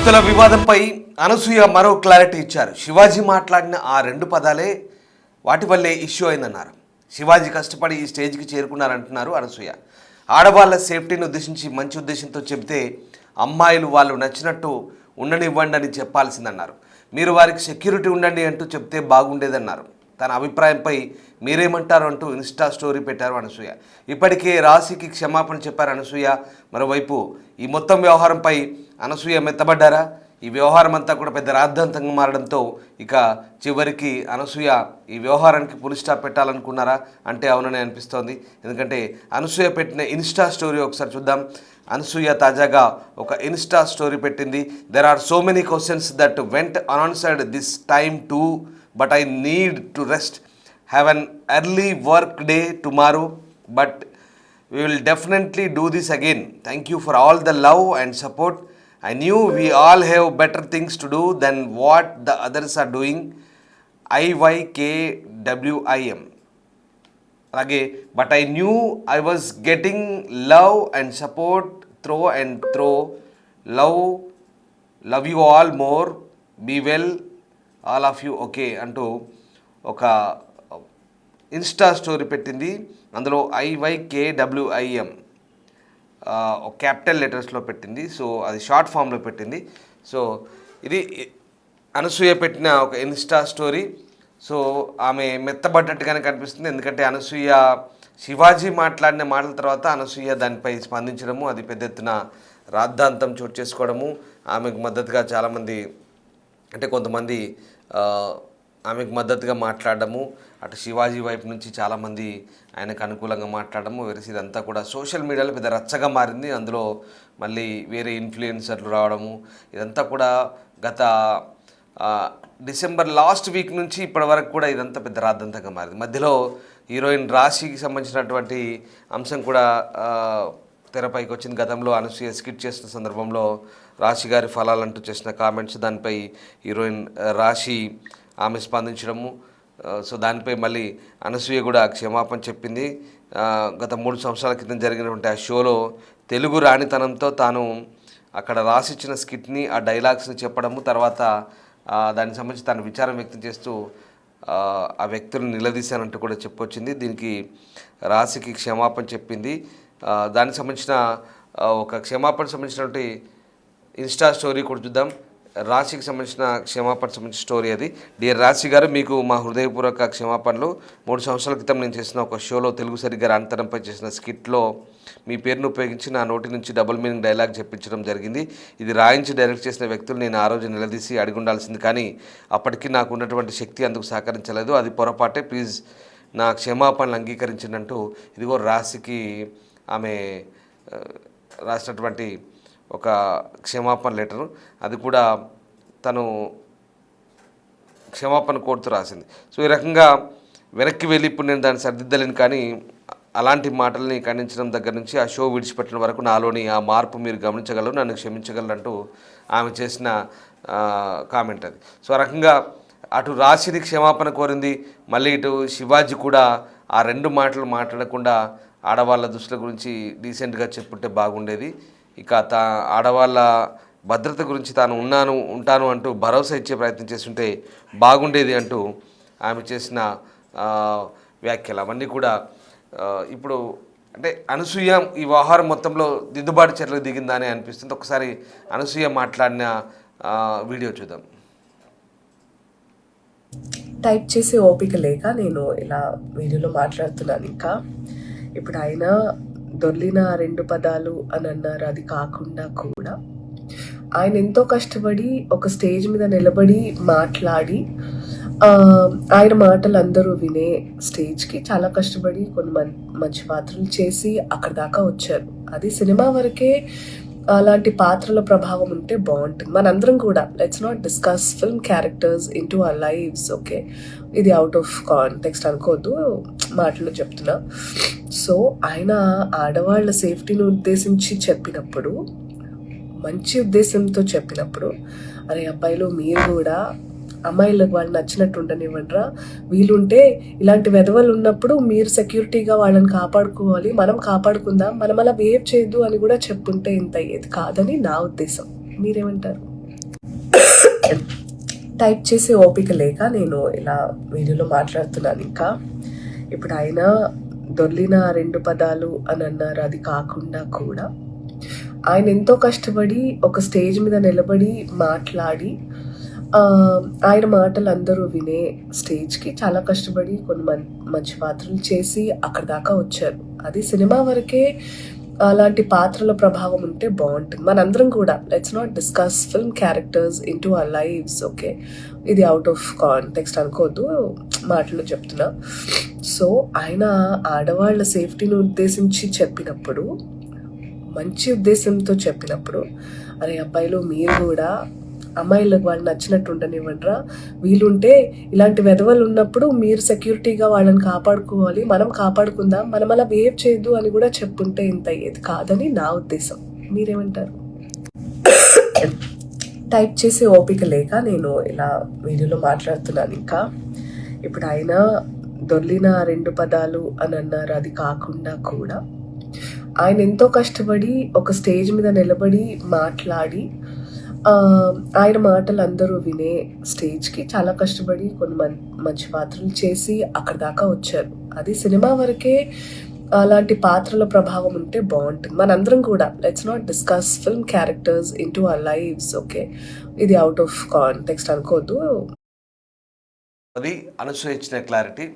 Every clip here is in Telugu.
వ్యక్తుల వివాదంపై అనసూయ మరో క్లారిటీ ఇచ్చారు. శివాజీ మాట్లాడిన ఆ 2 పదాలే వాటి వల్లే ఇష్యూ అయిందన్నారు. శివాజీ కష్టపడి ఈ స్టేజ్కి చేరుకున్నారంటున్నారు అనసూయ. ఆడవాళ్ళ సేఫ్టీని ఉద్దేశించి మంచి ఉద్దేశంతో చెబితే అమ్మాయిలు వాళ్ళు నచ్చినట్టు ఉండనివ్వండి అని చెప్పాల్సిందన్నారు. మీరు వారికి సెక్యూరిటీ ఉండండి అంటూ చెప్తే బాగుండేదన్నారు. తన అభిప్రాయంపై మీరేమంటారు అంటూ ఇన్స్టా స్టోరీ పెట్టారు అనసూయ. ఇప్పటికే రాశికి క్షమాపణ చెప్పారు అనసూయ. మరోవైపు ఈ మొత్తం వ్యవహారంపై అనసూయ మెత్తబడ్డారా? ఈ వ్యవహారం అంతా కూడా పెద్ద రాద్ధాంతంగా మారడంతో ఇక చివరికి అనసూయ ఈ వ్యవహారానికి పులి స్టాప్ పెట్టాలనుకున్నారా అంటే అవునని అనిపిస్తోంది. ఎందుకంటే అనసూయ పెట్టిన ఇన్స్టా స్టోరీ ఒకసారి చూద్దాం. అనసూయ తాజాగా ఒక ఇన్స్టా స్టోరీ పెట్టింది. There are so many questions that went unanswered this time too, but I need to rest. Have an early work day tomorrow, but we will definitely do this again. Thank you for all the love and support. I knew we all have better things to do than what the others are doing. IYKWIM. Alage, but I knew I was getting love and support through and through. Love you all more. Be well. All of you okay అంటూ ఒక ఇన్స్టా స్టోరీ పెట్టింది. అందులో IYKWIM క్యాపిటల్ లెటర్స్లో పెట్టింది. సో అది షార్ట్ ఫామ్లో పెట్టింది. సో ఇది అనసూయ పెట్టిన ఒక ఇన్స్టా స్టోరీ. సో ఆమె మెత్తబడ్డట్టుగానే కనిపిస్తుంది. ఎందుకంటే అనసూయ శివాజీ మాట్లాడిన మాటల తర్వాత అనసూయ దానిపై స్పందించడము, అది పెద్ద ఎత్తున రాద్ధాంతం చోటు చేసుకోవడము, ఆమెకు మద్దతుగా చాలామంది అంటే కొంతమంది ఆమెకు మద్దతుగా మాట్లాడడము, అటు శివాజీ వైపు నుంచి చాలామంది ఆయనకు అనుకూలంగా మాట్లాడడము, వెరసి ఇదంతా కూడా సోషల్ మీడియాలో పెద్ద రచ్చగా మారింది. అందులో మళ్ళీ వేరే ఇన్ఫ్లుయెన్సర్లు రావడము, ఇదంతా కూడా గత డిసెంబర్ లాస్ట్ వీక్ నుంచి ఇప్పటి వరకు కూడా ఇదంతా పెద్ద రాద్ధాంతంగా మారింది. మధ్యలో హీరోయిన్ రాశికి సంబంధించినటువంటి అంశం కూడా తెరపైకి వచ్చింది. గతంలో అనసూయ స్కిట్ చేసిన సందర్భంలో రాశి గారి ఫలాలంటూ చేసిన కామెంట్స్, దానిపై హీరోయిన్ రాశి ఆమె స్పందించడము. సో దానిపై మళ్ళీ అనసూయ కూడా క్షమాపణ చెప్పింది. గత 3 సంవత్సరాల క్రితం జరిగినటువంటి ఆ షోలో తెలుగు రాణితనంతో తాను అక్కడ రాసిచ్చిన స్కిట్ని, ఆ డైలాగ్స్ని చెప్పడము, తర్వాత దానికి సంబంధించి తాను విచారం వ్యక్తం చేస్తూ ఆ వ్యక్తులను నిలదీశానంటూ కూడా చెప్పొచ్చింది. దీనికి రాశికి క్షమాపణ చెప్పింది. దానికి సంబంధించిన ఒక క్షమాపణ సంబంధించినటువంటి ఇన్స్టా స్టోరీ కూడా చూద్దాం. రాశికి సంబంధించిన క్షమాపణ సంబంధించిన స్టోరీ అది. డియర్ రాశి గారు, మీకు మా హృదయపూర్వక క్షమాపణలు. 3 సంవత్సరాల క్రితం నేను చేసిన ఒక షోలో తెలుగు సరిగ్గా రానితనంపై చేసిన స్కిట్లో మీ పేరును ఉపయోగించి నా నోటి నుంచి డబుల్ మీనింగ్ డైలాగ్ చెప్పించడం జరిగింది. ఇది రాయించి డైరెక్ట్ చేసిన వ్యక్తులు నేను ఆ రోజు నిలదీసి అడిగి ఉండాల్సింది, కానీ అప్పటికి నాకు ఉన్నటువంటి శక్తి అందుకు సహకరించలేదు. అది పొరపాటే, ప్లీజ్ నా క్షమాపణలు అంగీకరించినట్టు ఇదిగో రాశికి ఆమె రాసినటువంటి ఒక క్షమాపణ లెటరు. అది కూడా తను క్షమాపణ కోరుతూ రాసింది. సో ఈ రకంగా వెనక్కి వెళ్ళి ఇప్పుడు నేను దాన్ని సరిదిద్దలేను, కానీ అలాంటి మాటల్ని ఖండించడం దగ్గర నుంచి ఆ షో విడిచిపెట్టిన వరకు నాలోని ఆ మార్పు మీరు గమనించగలరు, నన్ను క్షమించగలరు అంటూ ఆమె చేసిన కామెంట్ అది. సో ఆ రకంగా అటు రాశిని క్షమాపణ కోరింది, మళ్ళీ ఇటు శివాజీ కూడా ఆ 2 మాటలు మాట్లాడకుండా ఆడవాళ్ళ దుస్తుల గురించి డీసెంట్గా చెప్పుంటే బాగుండేది. ఇక ఆడవాళ్ళ భద్రత గురించి తాను ఉంటాను అంటూ భరోసా ఇచ్చే ప్రయత్నం చేస్తుంటే బాగుండేది అంటూ ఆమె చేసిన వ్యాఖ్యలు అవన్నీ కూడా ఇప్పుడు అంటే అనసూయ ఈ వ్యవహారం మొత్తంలో దిద్దుబాటు చర్యలు దిగిందా అని అనిపిస్తుంది. ఒకసారి అనసూయ మాట్లాడిన వీడియో చూద్దాం. టైప్ చేసే ఓపిక లేక నేను ఇలా వీడియోలో మాట్లాడుతున్నాను. ఇంకా ఇప్పుడు ఆయన దొర్లిన 2 పదాలు అని అన్నారు. అది కాకుండా కూడా ఆయన ఎంతో కష్టపడి ఒక స్టేజ్ మీద నిలబడి మాట్లాడి ఆయన మాటలు అందరూ వినే స్టేజ్కి చాలా కష్టపడి కొన్ని మంచి పాత్రలు చేసి అక్కడ దాకా వచ్చారు. అది సినిమా వరకే అలాంటి పాత్రల ప్రభావం ఉంటే బాగుంటుంది. మనందరం కూడా let's not discuss film characters into our lives. Okay, ఇది అవుట్ ఆఫ్ కాంటెక్స్ట్ అనుకోవద్దు, మాటలు చెప్తున్నా. సో ఆయన ఆడవాళ్ళ సేఫ్టీని ఉద్దేశించి చెప్పినప్పుడు, మంచి ఉద్దేశంతో చెప్పినప్పుడు, అరే అబ్బాయిలు మీరు కూడా అమ్మాయిలకు వాళ్ళు నచ్చినట్టు ఉండనివ్వండిరా, వీలుంటే ఇలాంటి వెధవలు ఉన్నప్పుడు మీరు సెక్యూరిటీగా వాళ్ళని కాపాడుకోవాలి, మనం కాపాడుకుందాం, మనం అలా బిహేవ్ చేయొద్దు అని కూడా చెప్పుంటే ఇంత అయ్యేది కాదని నా ఉద్దేశం. మీరేమంటారు? టైప్ చేసే ఓపిక లేక నేను ఇలా వీడియోలో మాట్లాడుతున్నాను. ఇంకా ఇప్పుడు ఆయన దొర్లిన 2 పదాలు అని అన్నారు. అది కాకుండా కూడా ఆయన ఎంతో కష్టపడి ఒక స్టేజ్ మీద నిలబడి మాట్లాడి ఆయన మాటలు అందరూ వినే స్టేజ్కి చాలా కష్టపడి కొన్ని మంచి పాత్రలు చేసి అక్కడి దాకా వచ్చారు. అది సినిమా వరకే అలాంటి పాత్రల ప్రభావం ఉంటే బాగుంటుంది. మనందరం కూడా let's not discuss film characters into our lives. Okay, ఇది అవుట్ ఆఫ్ కాంటెక్స్ట్ అనుకోవద్దు, మాటలు చెప్తున్నా. సో ఆయన ఆడవాళ్ళ సేఫ్టీని ఉద్దేశించి చెప్పినప్పుడు, మంచి ఉద్దేశంతో చెప్పినప్పుడు, అరే అబ్బాయిలు మీరు కూడా అమ్మాయిలకు వాళ్ళు నచ్చినట్టు ఉండనివ్వండిరా, వీలుంటే ఇలాంటి వెధవలు ఉన్నప్పుడు మీరు సెక్యూరిటీగా వాళ్ళని కాపాడుకోవాలి, మనం కాపాడుకుందాం, మనం అలా బిహేవ్ చేయొద్దు అని కూడా చెప్పుంటే ఇంత అయ్యేది కాదని నా ఉద్దేశం. మీరేమంటారు? టైప్ చేసే ఓపిక లేక నేను ఇలా వీడియోలో మాట్లాడుతున్నాను. ఇంకా ఇప్పుడు ఆయన దొర్లిన 2 పదాలు అని అన్నారు. అది కాకుండా కూడా ఆయన ఎంతో కష్టపడి ఒక స్టేజ్ మీద నిలబడి మాట్లాడి ఆయన మాటలు అందరూ వినే స్టేజ్కి చాలా కష్టపడి కొన్ని మంచి పాత్రలు చేసి అక్కడి దాకా వచ్చారు. అది సినిమా వరకే అలాంటి పాత్రల ప్రభావం ఉంటే బాగుంటుంది. మనందరం కూడా let's not discuss film characters into our lives. Okay, ఇది అవుట్ ఆఫ్ కాంటెక్స్ట్ అనుకోవద్దు. అది అనసూయ ఇచ్చిన క్లారిటీ.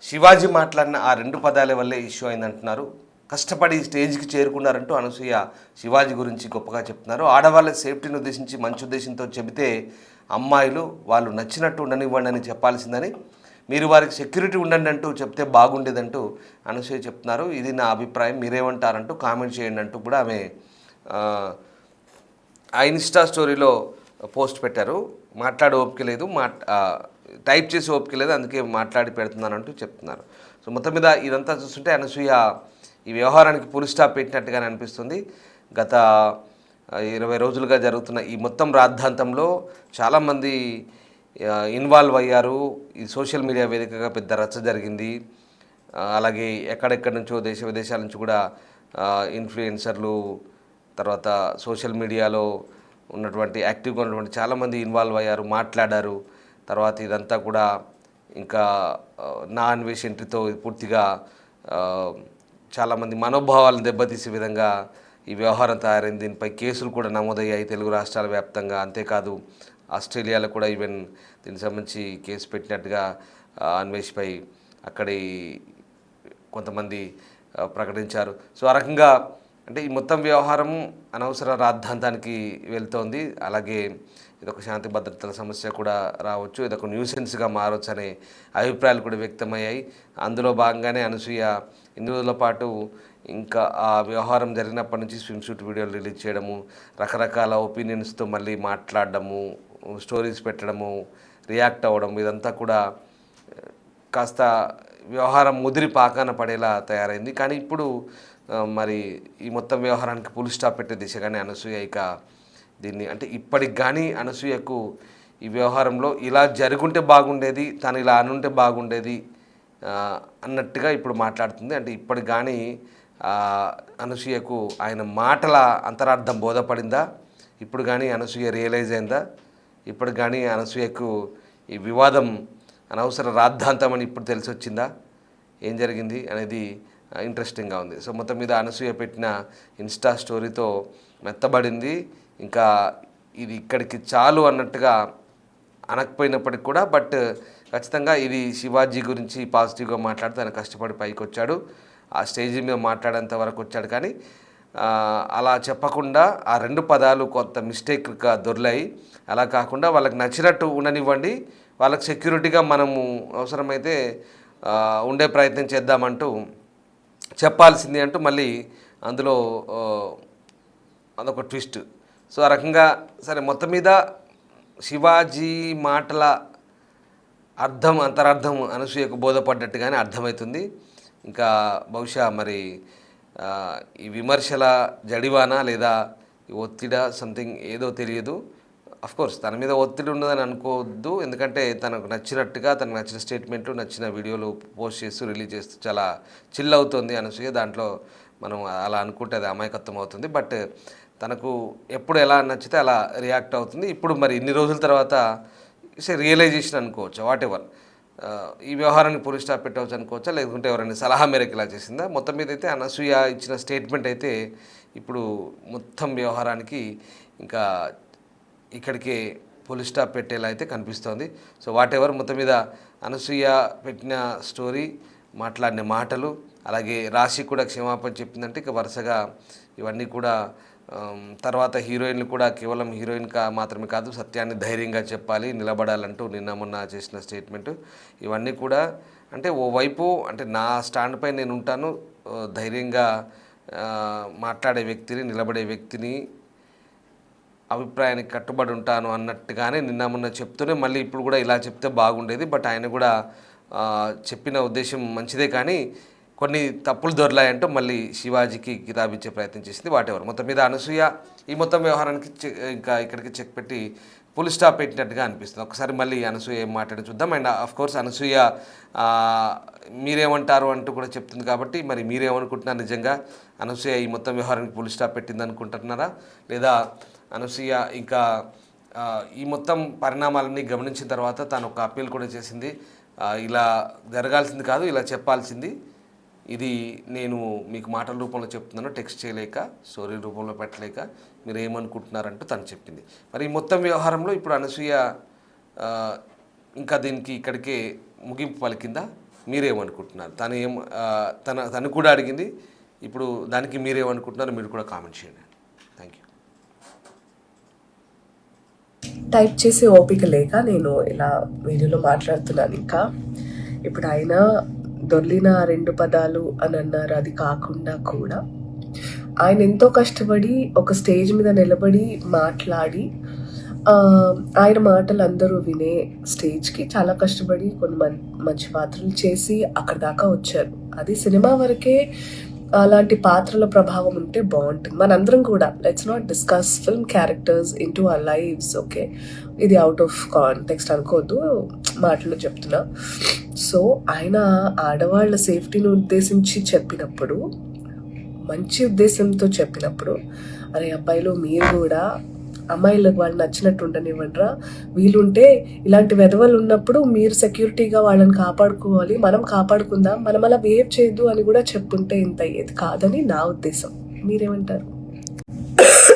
శివాజీ మాట్లాడిన ఆ 2 పదాల వల్లే ఇష్యూ అయిందంటున్నారు. కష్టపడి స్టేజ్కి చేరుకున్నారంటూ అనసూయ శివాజీ గురించి గొప్పగా చెప్తున్నారు. ఆడవాళ్ళ సేఫ్టీని ఉద్దేశించి మంచి ఉద్దేశంతో చెబితే అమ్మాయిలు వాళ్ళు నచ్చినట్టు ఉండనివ్వండి అని చెప్పాల్సిందని, మీరు వారికి సెక్యూరిటీ ఉండండి అంటూ చెప్తే బాగుండేదంటూ అనసూయ చెప్తున్నారు. ఇది నా అభిప్రాయం, మీరేమంటారంటూ కామెంట్ చేయండి అంటూ కూడా ఆమె ఆ ఇన్స్టా స్టోరీలో పోస్ట్ పెట్టారు. మాట్లాడే ఓపిక లేదు, టైప్ చేసి ఓపిక లేదు, అందుకే మాట్లాడి పెడుతున్నానంటూ చెప్తున్నారు. సో మొత్తం మీద ఇదంతా చూస్తుంటే అనసూయ ఈ వ్యవహారానికి ఫుల్ స్టాప్ పెట్టినట్టుగానే అనిపిస్తుంది. గత 20 రోజులుగా జరుగుతున్న ఈ మొత్తం రాద్ధాంతంలో చాలామంది ఇన్వాల్వ్ అయ్యారు. ఈ సోషల్ మీడియా వేదికగా పెద్ద రచ్చ జరిగింది. అలాగే ఎక్కడెక్కడి నుంచో దేశ విదేశాల నుంచి కూడా ఇన్ఫ్లుయెన్సర్లు, తర్వాత సోషల్ మీడియాలో ఉన్నటువంటి యాక్టివ్గా ఉన్నటువంటి చాలామంది ఇన్వాల్వ్ అయ్యారు, మాట్లాడారు. తర్వాత ఇదంతా కూడా ఇంకా నా అన్వేష్ ఎంట్రీతో పూర్తిగా చాలామంది మనోభావాలను దెబ్బతీసే విధంగా ఈ వ్యవహారం తయారైంది. దీనిపై కేసులు కూడా నమోదయ్యాయి తెలుగు రాష్ట్రాల వ్యాప్తంగా. అంతేకాదు ఆస్ట్రేలియాలో కూడా ఈవెన్ దీనికి సంబంధించి కేసు పెట్టినట్టుగా అన్వేష్పై అక్కడి కొంతమంది ప్రకటించారు. సో ఆ రకంగా అంటే ఈ మొత్తం వ్యవహారం అనవసర రాద్ధాంతానికి వెళ్తోంది. అలాగే ఇదొక శాంతి భద్రతల సమస్య కూడా రావచ్చు, ఇదొక న్యూసెన్స్గా మారవచ్చు అనే అభిప్రాయాలు కూడా వ్యక్తమయ్యాయి. అందులో భాగంగానే అనసూయ ఇన్ని రోజుల పాటు ఇంకా ఆ వ్యవహారం జరిగినప్పటి నుంచి స్విమ్ సూట్ వీడియోలు రిలీజ్ చేయడము, రకరకాల ఒపీనియన్స్తో మళ్ళీ మాట్లాడడము, స్టోరీస్ పెట్టడము, రియాక్ట్ అవ్వడం, ఇదంతా కూడా కాస్త వ్యవహారం ముదిరి పాకాన పడేలా తయారైంది. కానీ ఇప్పుడు మరి ఈ మొత్తం వ్యవహారానికి ఫుల్ స్టాప్ పెట్టే దిశగానే అనసూయ ఇక దీన్ని అంటే ఇప్పటికి కానీ అనసూయకు ఈ వ్యవహారంలో ఇలా జరుగుంటే బాగుండేది, తను ఇలా అనుంటే బాగుండేది అన్నట్టుగా ఇప్పుడు మాట్లాడుతుంది. అంటే ఇప్పటికి కానీ అనసూయకు ఆయన మాటల అంతరార్థం బోధపడిందా? ఇప్పుడు కానీ అనసూయ రియలైజ్ అయిందా? ఇప్పుడు కానీ అనసూయకు ఈ వివాదం అనవసర రాద్ధాంతం అని ఇప్పుడు తెలిసి వచ్చిందా? ఏం జరిగింది అనేది ఇంట్రెస్టింగ్గా ఉంది. సో మొత్తం మీద అనసూయ పెట్టిన ఇన్స్టా స్టోరీతో మెత్తబడింది. ఇంకా ఇది ఇక్కడికి చాలు అన్నట్టుగా అనకపోయినప్పటికి కూడా బట్ ఖచ్చితంగా ఇది శివాజీ గురించి పాజిటివ్గా మాట్లాడుతూ ఆయన కష్టపడి పైకి వచ్చాడు, ఆ స్టేజ్ మీద మాట్లాడేంత వరకు వచ్చాడు. కానీ అలా చెప్పకుండా ఆ 2 పదాలు కొంత మిస్టేక్గా దొర్లాయి. అలా కాకుండా వాళ్ళకి నచ్చినట్టు ఉండనివ్వండి, వాళ్ళకి సెక్యూరిటీగా మనము అవసరమైతే ఉండే ప్రయత్నం చేద్దామంటూ చెప్పాల్సింది అంటూ మళ్ళీ అందులో అదొక ట్విస్ట్. సో ఆ రకంగా సరే మొత్తం మీద శివాజీ మాటల అంతరార్థం అనసూయకు బోధపడ్డట్టుగానే అర్థమవుతుంది. ఇంకా బహుశా మరి ఈ విమర్శల జడివానా లేదా ఈ ఒత్తిడా సంథింగ్ ఏదో తెలియదు. అఫ్కోర్స్ తన మీద ఒత్తిడి ఉన్నదని అనుకోవద్దు, ఎందుకంటే తనకు నచ్చినట్టుగా తనకు నచ్చిన స్టేట్మెంట్లు, నచ్చిన వీడియోలు పోస్ట్ చేస్తూ రిలీజ్ చేస్తూ చాలా చిల్ అవుతుంది అనసూయ. దాంట్లో మనం అలా అనుకుంటే అది అమాయకత్వం అవుతుంది. బట్ తనకు ఎప్పుడు ఎలా నచ్చితే అలా రియాక్ట్ అవుతుంది. ఇప్పుడు మరి ఇన్ని రోజుల తర్వాత రియలైజేషన్ అనుకోవచ్చు, వాట్ ఎవర్. ఈ వ్యవహారానికి పోలీస్ స్టాప్ పెట్టవచ్చు అనుకోవచ్చా, లేకుంటే ఎవరైనా సలహా మేరకు ఇలా చేసిందా? మొత్తం మీద అయితే అనసూయ ఇచ్చిన స్టేట్మెంట్ అయితే ఇప్పుడు మొత్తం వ్యవహారానికి ఇంకా ఇక్కడికే పోలీస్ స్టాప్ పెట్టేలా అయితే కనిపిస్తోంది. సో వాట్ ఎవర్, మొత్తం మీద అనసూయ పెట్టిన స్టోరీ, మాట్లాడిన మాటలు, అలాగే రాశి కూడా క్షమాపణ చెప్పిందంటే ఇక వరుసగా ఇవన్నీ కూడా తర్వాత హీరోయిన్లు కూడా కేవలం హీరోయిన్ మాత్రమే కాదు, సత్యాన్ని ధైర్యంగా చెప్పాలి, నిలబడాలంటూ నిన్న మొన్న చేసిన స్టేట్మెంటు, ఇవన్నీ కూడా అంటే ఓవైపు అంటే నా స్టాండ్ పై నేను ఉంటాను, ధైర్యంగా మాట్లాడే వ్యక్తిని, నిలబడే వ్యక్తిని, అభిప్రాయానికి కట్టుబడి ఉంటాను అన్నట్టుగానే నిన్న మొన్న చెప్తూనే మళ్ళీ ఇప్పుడు కూడా ఇలా చెప్తే బాగుండేది. బట్ ఆయన కూడా చెప్పిన ఉద్దేశం మంచిదే, కానీ కొన్ని తప్పులు దొరలాయంటూ మళ్ళీ శివాజీకి కితాబిచ్చే ప్రయత్నం చేసింది. వాటెవర్, మొత్తం మీద అనసూయ ఈ మొత్తం వ్యవహారానికి ఇంకా ఇక్కడికి చెక్ పెట్టి ఫుల్ స్టాప్ పెట్టినట్టుగా అనిపిస్తుంది. ఒకసారి మళ్ళీ అనసూయ ఏం మాట్లాడి చూద్దాం. అండ్ కోర్స్ అనసూయ మీరేమంటారు అంటూ కూడా చెప్తుంది కాబట్టి మరి మీరేమనుకుంటున్నారు? నిజంగా అనసూయ ఈ మొత్తం వ్యవహారానికి ఫుల్ స్టాప్ పెట్టింది అనుకుంటున్నారా, లేదా అనసూయ ఇంకా ఈ మొత్తం పరిణామాలన్నీ గమనించిన తర్వాత తాను ఒక అప్పీల్ కూడా చేసింది, ఇలా జరగాల్సింది కాదు, ఇలా చెప్పాల్సింది, ఇది నేను మీకు మాటల రూపంలో చెప్తున్నాను, టెక్స్ట్ చేయలేక, స్టోరీ రూపంలో పెట్టలేక, మీరు ఏమనుకుంటున్నారంటూ తను చెప్పింది. మరి ఈ మొత్తం వ్యవహారంలో ఇప్పుడు అనసూయ ఇంకా దీనికి ఇక్కడికే ముగింపు పలికిందా? మీరేమనుకుంటున్నారు? తను కూడా అడిగింది, ఇప్పుడు దానికి మీరేమనుకుంటున్నారు? మీరు కూడా కామెంట్ చేయండి. Thank you. టైప్ చేసే ఓపిక లేక నేను ఇలా వీడియోలో మాట్లాడుతున్నాను. ఇంకా ఇప్పుడు ఆయన దొర్లిన 2 పదాలు అని అన్నారు, అది కాకుండా కూడా ఆయన ఎంతో కష్టపడి ఒక స్టేజ్ మీద నిలబడి మాట్లాడి ఆయన మాటలు అందరూ వినే స్టేజ్కి చాలా కష్టపడి కొన్ని మంచి పాత్రలు చేసి అక్కడి దాకా వచ్చారు. అది సినిమా వరకే అలాంటి పాత్రల ప్రభావం ఉంటే బాగుంటుంది. మనందరం కూడా let's not discuss film characters into our lives, okay? ఇది అవుట్ ఆఫ్ కాంటెక్స్ట్ అనుకోవద్దు, మాటలు చెప్తున్నా. సో ఆయన ఆడవాళ్ళ సేఫ్టీని ఉద్దేశించి చెప్పినప్పుడు, మంచి ఉద్దేశంతో చెప్పినప్పుడు, అరే అబ్బాయిలు మీరు కూడా అమ్మాయిలకు వాళ్ళు నచ్చినట్టు ఉండనివ్వండిరా, వీలుంటే ఇలాంటి వెధవలు ఉన్నప్పుడు మీరు సెక్యూరిటీగా వాళ్ళని కాపాడుకోవాలి, మనం కాపాడుకుందాం, మనం అలా బిహేవ్ చేయొద్దు అని కూడా చెప్పుంటే ఇంత అయ్యేది కాదని నా ఉద్దేశం. మీరేమంటారు?